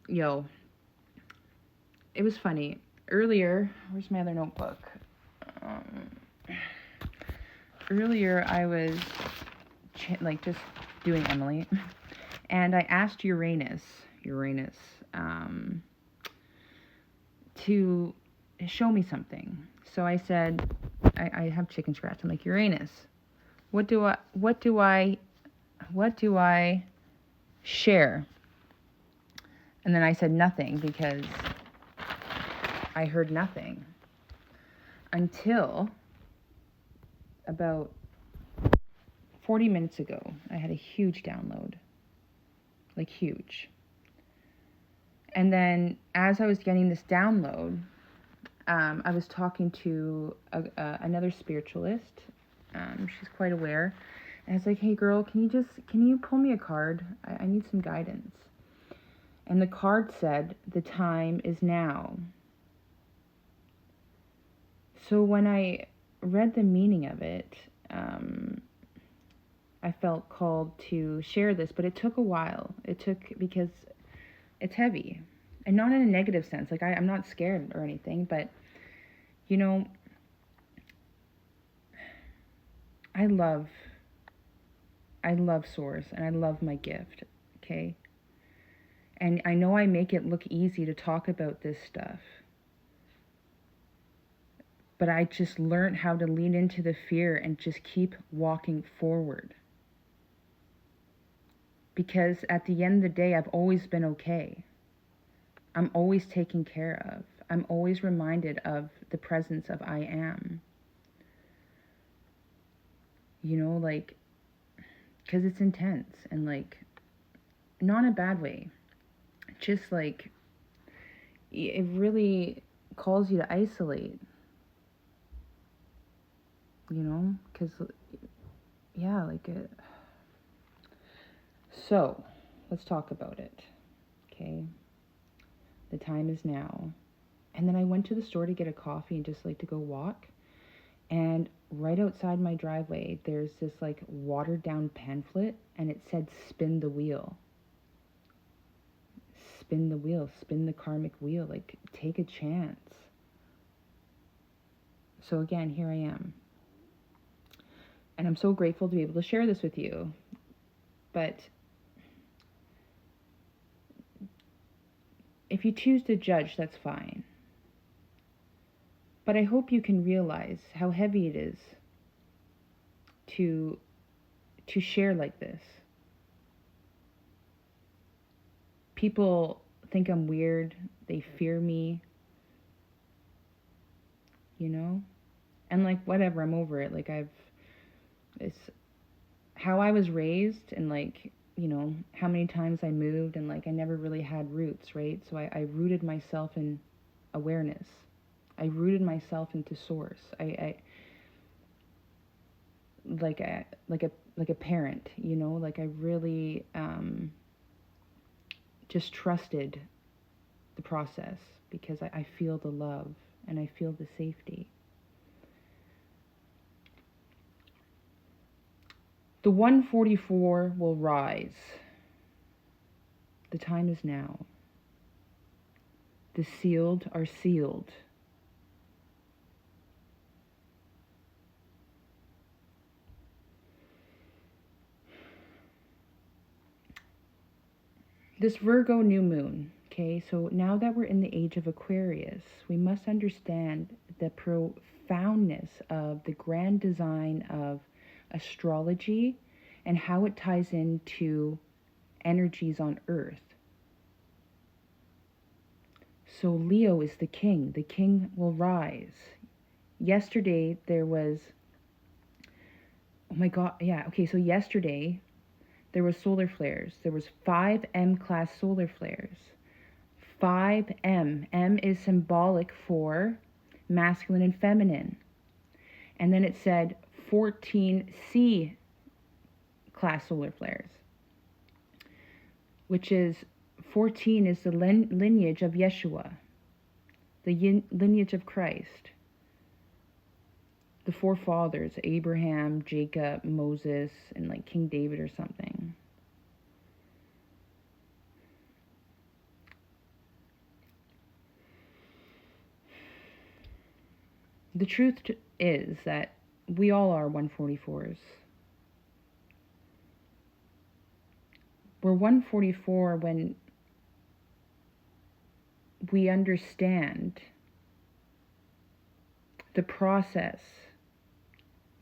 Yo, it was funny. Earlier, where's my other notebook? Um, Earlier, I was just doing Emily, and I asked Uranus, um, to show me something. So I said, I have chicken scratch. I'm like, Uranus, what do I share? And then I said nothing because I heard nothing until about 40 minutes ago. I had a huge download, like huge. And then as I was getting this download, I was talking to another spiritualist. She's quite aware. And I was like, hey girl, can you pull me a card? I need some guidance. And the card said, the time is now. So when I read the meaning of it, I felt called to share this, but it took a while. Because it's heavy. And not in a negative sense. Like, I'm not scared or anything, but, you know, I love Source, and I love my gift, okay? And I know I make it look easy to talk about this stuff. But I just learned how to lean into the fear and just keep walking forward. Because at the end of the day, I've always been okay. I'm always taken care of. I'm always reminded of the presence of I am. You know, like, because it's intense and, like, not in a bad way. Just, like, it really calls you to isolate. You know, because, yeah, like, so, let's talk about it, okay? The time is now. And then I went to the store to get a coffee and just, like, to go walk. And right outside my driveway, there's this, like, watered down pamphlet, and it said, spin the wheel. Spin the wheel, spin the karmic wheel, like, take a chance. So again, here I am. And I'm so grateful to be able to share this with you. But if you choose to judge, that's fine. But I hope you can realize how heavy it is to share like this. People think I'm weird. They fear me. You know? And, like, whatever, I'm over it. Like, it's how I was raised, and, like, you know, how many times I moved, and, like, I never really had roots, right? So I rooted myself in awareness. I rooted myself into source. I like a parent, you know, like, I really just trusted the process because I feel the love and I feel the safety. The 144 will rise. The time is now. The sealed are sealed. This Virgo new moon, okay, so now that we're in the age of Aquarius, we must understand the profoundness of the grand design of astrology and how it ties into energies on Earth. So Leo is the king will rise. Yesterday there was, oh my god, yeah, okay, so yesterday there was solar flares. There was 5M class solar flares. 5M. M is symbolic for masculine and feminine. And then it said 14C class solar flares, which is 14 is the lineage of Yeshua, the lineage of Christ, the forefathers, Abraham, Jacob, Moses, and, like, King David or something. The truth is that we all are 144s. We're 144 when we understand the process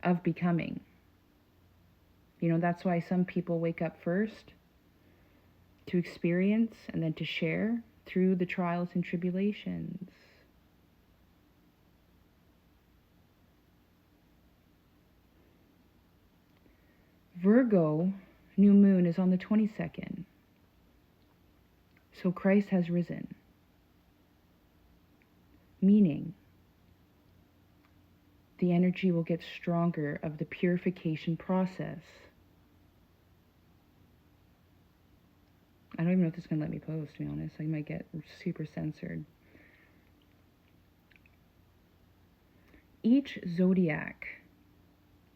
of becoming. That's why some people wake up first to experience and then to share through the trials and tribulations. Virgo new moon is on the 22nd. So Christ has risen. Meaning, the energy will get stronger of the purification process. I don't even know if this is going to let me post, to be honest. I might get super censored. Each zodiac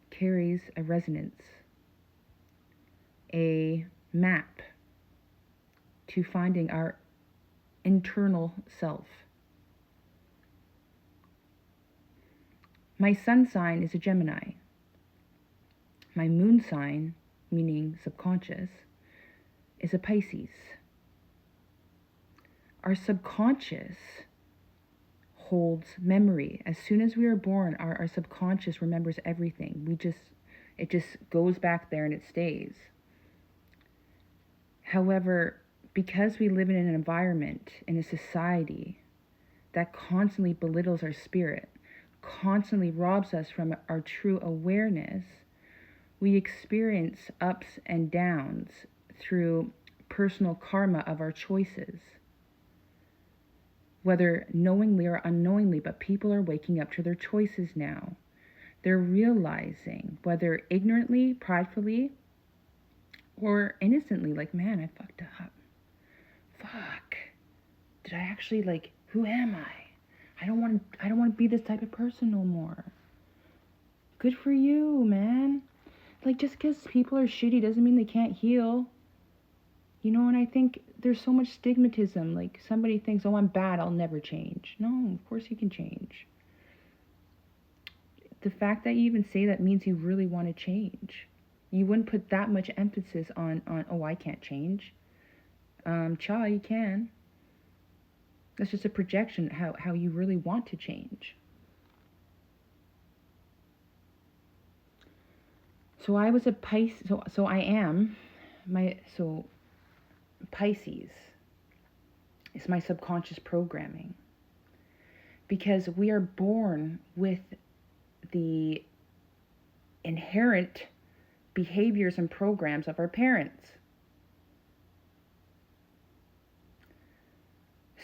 carries a resonance, a map to finding our internal self. My sun sign is a Gemini. My moon sign, meaning subconscious, is a Pisces. Our subconscious holds memory. As soon as we are born, our subconscious remembers everything. It just goes back there and it stays. However, because we live in an environment, in a society that constantly belittles our spirit, constantly robs us from our true awareness, we experience ups and downs through personal karma of our choices. Whether knowingly or unknowingly, but people are waking up to their choices now. They're realizing, whether ignorantly, pridefully, or innocently, like, man, I fucked up. Fuck. Did I actually, who am I? I don't want to be this type of person no more. Good for you, man. Just because people are shitty doesn't mean they can't heal. And I think there's so much stigmatism. Somebody thinks, oh, I'm bad, I'll never change. No, of course you can change. The fact that you even say that means you really want to change. You wouldn't put that much emphasis on oh, I can't change. You can. That's just a projection how you really want to change. So I was a Pisces. So I am Pisces is my subconscious programming, because we are born with the inherent behaviors and programs of our parents.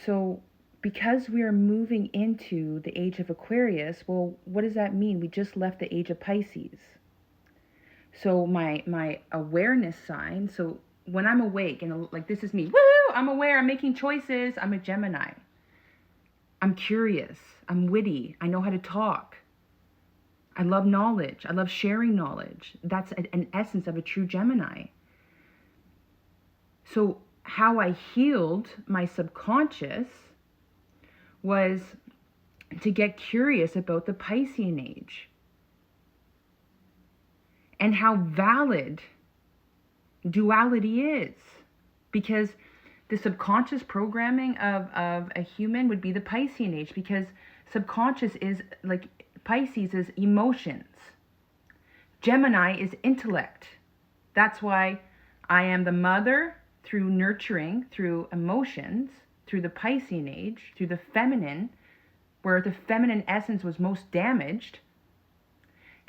So because we are moving into the age of Aquarius, well, what does that mean? We just left the age of Pisces. So my awareness sign, so when I'm awake and this is me, woo, I'm aware, I'm making choices, I'm a Gemini. I'm curious, I'm witty, I know how to talk. I love knowledge, I love sharing knowledge. That's an essence of a true Gemini. So how I healed my subconscious was to get curious about the Piscean age and how valid duality is, because the subconscious programming of a human would be the Piscean age, because subconscious is Pisces is emotions. Gemini is intellect. That's why I am the mother through nurturing, through emotions, through the Piscean age, through the feminine, where the feminine essence was most damaged,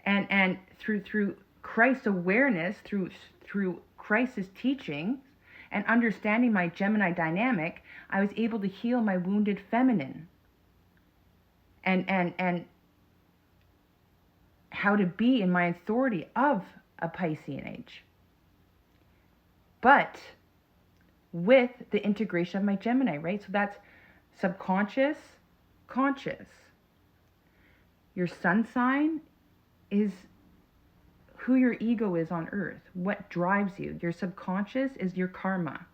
and through Christ's awareness, through Christ's teachings, and understanding my Gemini dynamic, I was able to heal my wounded feminine. And how to be in my authority of a Piscean age. But with the integration of my Gemini, right? So that's subconscious, conscious. Your sun sign is who your ego is on earth, what drives you. Your subconscious is your karma.